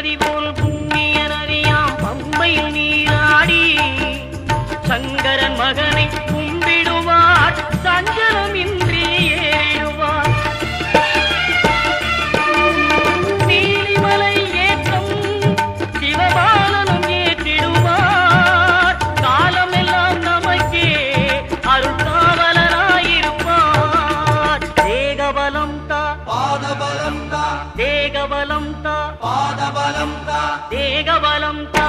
நதி போல் புண்ணிய நதியாம் பம்பையில் நீராடி சங்கரன் மகனை கும்பிடுவார் சஞ்சலமின்றி ஏறிடுவார். நீலிமலை ஏற்றம் சிவபாலனும் ஏற்றிடுவார். காலமெல்லாம் நமக்கே அருள்காவலராயிருப்பார். தேகபலம் தா பாதபலம் தா தேகபலம் தா பாதபலம் தா தேகபலம் தா